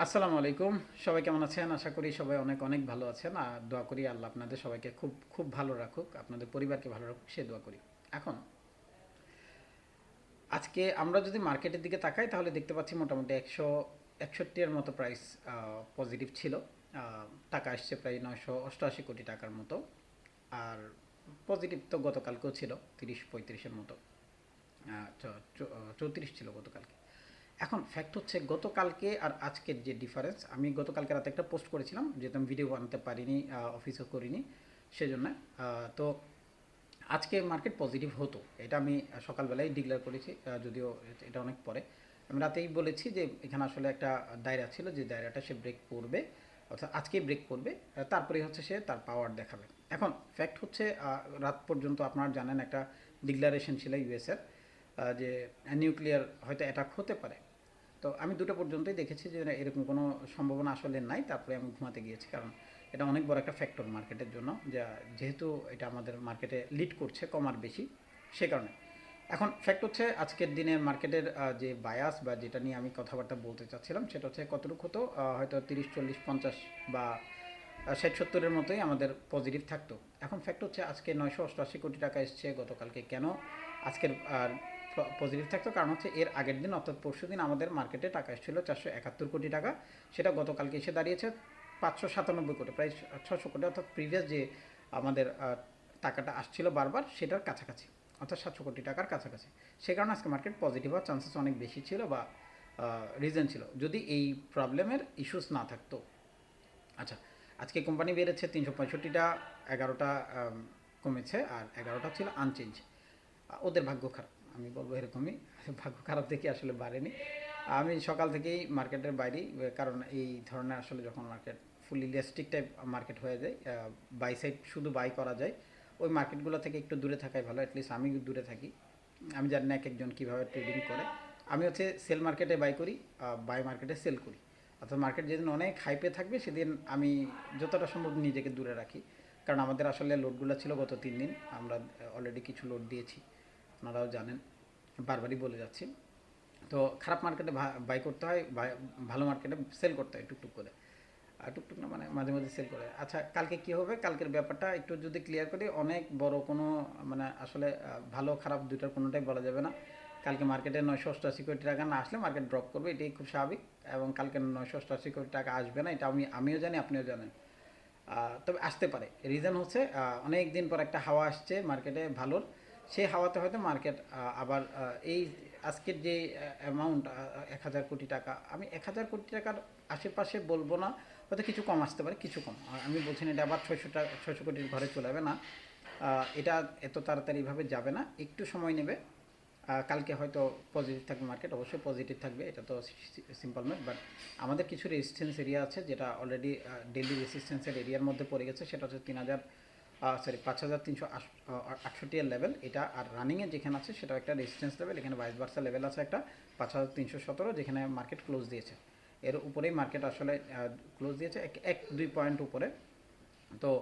আসসালামু আলাইকুম। সবাই কেমন আছেন? আশা করি সবাই অনেক অনেক ভালো আছেন। আর দোয়া করি আল্লাহ আপনাদের সবাইকে খুব খুব ভালো রাখুক, আপনাদের পরিবারকে ভালো রাখুক সে দোয়া করি। এখন আজকে আমরা যদি মার্কেটের দিকে তাকাই তাহলে দেখতে পাচ্ছি মোটামুটি 161 এর মতো প্রাইস পজিটিভ ছিল। টাকা আসছে প্রায় 988 কোটি টাকার মতো। আর পজিটিভ তো গতকালকেও ছিল 30-35 এর মতো। 34 ছিল গতকালকে। এখন ফ্যাক্ট হচ্ছে গতকালকে আর আজকের যে ডিফারেন্স, আমি গতকালকে রাতে একটা পোস্ট করেছিলাম যেহেতু আমি ভিডিও বানাতে পারিনি, অফিসও করিনি সেজন্য। তো আজকে মার্কেট পজিটিভ হতো এটা আমি সকালবেলায় ডিক্লেয়ার করেছি, যদিও এটা অনেক পরে। আমি রাতেই বলেছি যে এখানে আসলে একটা দায়রা ছিল, যে দায়রাটা সে ব্রেক করবে, অর্থাৎ আজকেই ব্রেক করবে, তারপরেই হচ্ছে সে তার পাওয়ার দেখাবে। এখন ফ্যাক্ট হচ্ছে রাত পর্যন্ত আপনারা জানেন একটা ডিক্লারেশন ছিল ইউএসের, যে নিউক্লিয়ার হয়তো অ্যাটাক হতে পারে। তো আমি 2টা পর্যন্তই দেখেছি যে এরকম কোনো সম্ভাবনা আসলে নাই, তারপরে আমি ঘুমাতে গিয়েছি, কারণ এটা অনেক বড় একটা ফ্যাক্টর মার্কেটের জন্য, যা যেহেতু এটা আমাদের মার্কেটে লিড করছে কম আর বেশি, সে কারণে। এখন ফ্যাক্ট হচ্ছে আজকের দিনের মার্কেটের যে বায়াস বা যেটা নিয়ে আমি কথাবার্তা বলতে চাচ্ছিলাম সেটা হচ্ছে কতটুকু হতো, হয়তো 30-40-50 বা 60-70-এর মতোই আমাদের পজিটিভ থাকতো। এখন ফ্যাক্ট হচ্ছে আজকে 988 কোটি টাকা এসছে, গতকালকে কেন আজকের পজিটিভ থাকতো, কারণ হচ্ছে এর আগের দিন অর্থাৎ পরশু দিন আমাদের মার্কেটে টাকা এসেছিলো 471 কোটি টাকা, সেটা গতকালকে এসে দাঁড়িয়েছে 597 কোটি, প্রায় 600 কোটি, অর্থাৎ প্রিভিয়াস যে আমাদের টাকাটা আসছিল বারবার সেটার কাছাকাছি, অর্থাৎ 700 কোটি টাকার কাছাকাছি। সে কারণে আজকে মার্কেট পজিটিভ হওয়ার চান্সেস অনেক বেশি ছিল বা রিজন ছিল, যদি এই প্রবলেমের ইস্যুস না থাকতো। আচ্ছা, আজকে কোম্পানি বেড়েছে 365টা, 11টা কমেছে আর 11টা ছিল আনচেঞ্জ। ওদের ভাগ্য খারাপ, আমি বলবো এরকমই, ভাগ্য খারাপ দেখে আসলে বাড়েনি। আমি সকাল থেকেই মার্কেটের বাইরেই, কারণ এই ধরনের আসলে যখন মার্কেট ফুলি ইলাস্টিক টাইপ মার্কেট হয়ে যায়, বাই সাইড শুধু বাই করা যায়, ওই মার্কেটগুলো থেকে একটু দূরে থাকাই ভালো, অ্যাটলিস্ট আমি দূরে থাকি। আমি জানি না এক একজন কীভাবে ট্রেডিং করে। আমি হচ্ছে সেল মার্কেটে বাই করি, বাই মার্কেটে সেল করি, অর্থাৎ মার্কেট যেদিন অনেক হাইপে থাকবে সেদিন আমি যতটা সম্ভব নিজেকে দূরে রাখি, কারণ আমাদের আসলে লোডগুলো ছিল গত 3 দিন, আমরা অলরেডি কিছু লোড দিয়েছি, আপনারাও জানেন, বারবারই বলে যাচ্ছি। তো খারাপ মার্কেটে বাই করতে হয়, ভালো মার্কেটে সেল করতে হয় টুকটুক করে, আর টুকটুক না মানে মাঝে মাঝে সেল করে। আচ্ছা, কালকে কী হবে, কালকের ব্যাপারটা একটু যদি ক্লিয়ার করি, অনেক বড় কোনো মানে আসলে ভালো খারাপ দুইটার কোনোটাই বলা যাবে না। কালকে মার্কেটে 988 কোটি টাকা না আসলে মার্কেট ড্রপ করবে, এটাই খুব স্বাভাবিক, এবং কালকে 988 কোটি টাকা আসবে না, এটা আমিও জানি, আপনিও জানেন। তবে আসতে পারে, রিজন হচ্ছে অনেক দিন পর একটা হাওয়া আসছে মার্কেটে ভালোর, সেই হাওয়াতে হয়তো মার্কেট আবার এই আজকের যে অ্যামাউন্ট 1000 কোটি টাকা, আমি 1000 কোটি টাকার আশেপাশে বলবো না, হয়তো কিছু কম আসতে পারে, কিছু কম, আমি বলছি না এটা আবার 600 কোটির ঘরে চলে যাবে না, এটা এত তাড়াতাড়িভাবে যাবে না, একটু সময় নেবে। কালকে হয়তো পজিটিভ থাকবে মার্কেট, অবশ্যই পজিটিভ থাকবে, এটা তো সিম্পল ম্যাথ, বাট আমাদের কিছু রেজিস্ট্যান্স এরিয়া আছে যেটা অলরেডি ডেলি রেজিস্ট্যান্সের এরিয়ার মধ্যে পড়ে গেছে, সেটা হচ্ছে 5368 এর লেভেল এটা, আর রানিংয়ে যেখানে আছে সেটাও একটা রেজিস্ট্যান্স লেভেল, এখানে 22 লেভেল আছে একটা 5317, যেখানে মার্কেট ক্লোজ দিয়েছে, এর উপরেই মার্কেট আসলে ক্লোজ দিয়েছে 1-2 পয়েন্ট উপরে। তো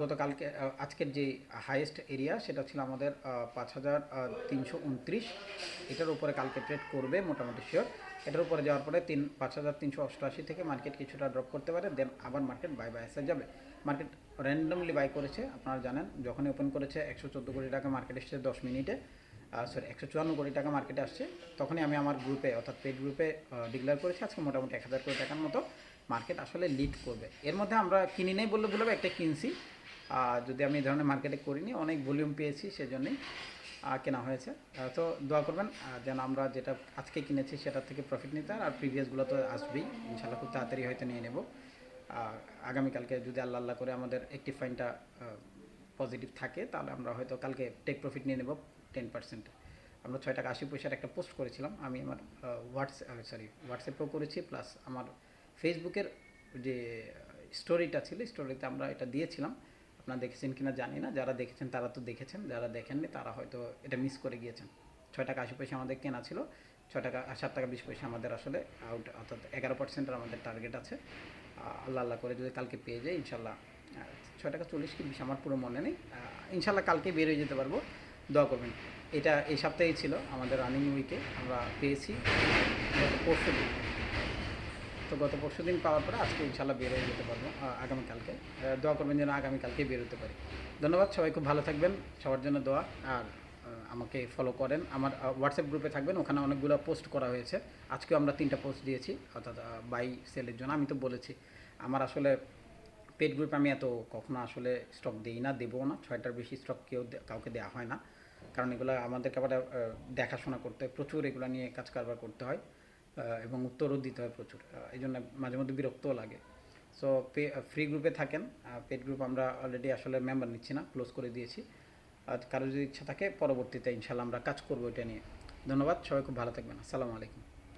গতকালকে আজকের যে হাইয়েস্ট এরিয়া সেটা ছিল আমাদের 5329, এটার উপরে কালকে ট্রেড করবে মোটামুটি শিওর। এটার উপরে যাওয়ার পরে 5388 থেকে মার্কেট কিছুটা ড্রপ করতে পারে, দেন আবার মার্কেট বায়াসে যাবে। মার্কেট র্যান্ডমলি বাই করেছে, আপনারা জানেন, যখনই ওপেন করেছে 114 কোটি টাকা মার্কেট এসছে 10 মিনিটে, 154 কোটি টাকা মার্কেটে আসছে, তখনই আমি আমার গ্রুপে অর্থাৎ পেড গ্রুপে ডিক্লেয়ার করেছি আজকে মোটামুটি 1000 কোটি টাকার মতো মার্কেট আসলে লিড করবে। এর মধ্যে আমরা কিনি নেই বললে ভুল হবে, একটা কিনছি, যদি আমি এই ধরনের মার্কেটে করিনি, অনেক ভলিউম পেয়েছি সেজন্যই কেনা হয়েছে। তো দোয়া করবেন যেন আমরা যেটা আজকে কিনেছি সেটার থেকে প্রফিট নিতে, আর প্রিভিয়াসগুলো তো আসবেই ইনশাল্লাহ, খুব তাড়াতাড়ি হয়তো নিয়ে নেব। আগামীকালকে যদি আল্লাহ আল্লাহ করে আমাদের একটি ফাইনটা পজিটিভ থাকে তাহলে আমরা হয়তো কালকে টেক প্রফিট নিয়ে নেব 10%। আমরা 6 টাকা 80 পয়সার একটা পোস্ট করেছিলাম, আমি আমার হোয়াটসঅ্যাপেও করেছি, প্লাস আমার ফেসবুকের যে স্টোরিটা ছিল স্টোরিতে আমরা এটা দিয়েছিলাম, আপনারা দেখেছেন কিনা জানি না, যারা দেখেছেন তারা তো দেখেছেন, যারা দেখেননি তারা হয়তো এটা মিস করে গিয়েছেন। 6 টাকা 80 পয়সা আমাদের কেনা ছিল, 7 টাকা 20 পয়সা আমাদের আসলে আউট, অর্থাৎ 11%-এর আমাদের টার্গেট আছে। আল্লাহ আল্লাহ করে যদি কালকে পেয়ে যাই ইনশাল্লাহ, 6 টাকা 40 কি 20 আমার পুরো মনে নেই, ইনশাল্লাহ কালকে বের হয়ে যেতে পারবো, দোয়া করবেন। এটা এই সপ্তাহেই ছিল আমাদের রানিং উইকে, আমরা পেয়েছি পরশু দিন। তো গত পরশু দিন পাওয়ার পরে আজকে ইনশাল্লাহ বের হয়ে যেতে পারবো আগামীকালকে। দোয়া করবেন যেন আগামীকালকে বের হতে পারি। ধন্যবাদ, সবাই খুব ভালো থাকবেন, সবার জন্য দোয়া। আর আমাকে ফলো করেন, আমার হোয়াটসঅ্যাপ গ্রুপে থাকবেন, ওখানে অনেকগুলো পোস্ট করা হয়েছে। আজকেও আমরা 3টা পোস্ট দিয়েছি, অর্থাৎ বাই সেলের জন্য। আমি তো বলেছি আমার আসলে পেড গ্রুপে আমি এত কখনো আসলে স্টক দিই না, দেবও না। 6টার বেশি স্টক কাউকে দেওয়া হয় না, কারণ এগুলো আমাদেরকে আবার দেখাশোনা করতে হয় প্রচুর, এগুলো নিয়ে কাজ কারবার করতে হয় এবং উত্তরও দিতে হয় প্রচুর। এই জন্য মাঝে মধ্যে বিরক্তও লাগে। সো ফ্রি গ্রুপে থাকেন। পেড গ্রুপ আমরা অলরেডি আসলে মেম্বার নিচ্ছি না, ক্লোজ করে দিয়েছি। আর কারো যদি ইচ্ছা থাকে পরবর্তীতে ইনশাল্লাহ আমরা কাজ করবো এটা নিয়ে। ধন্যবাদ, সবাই খুব ভালো থাকবেন। আসসালামু আলাইকুম।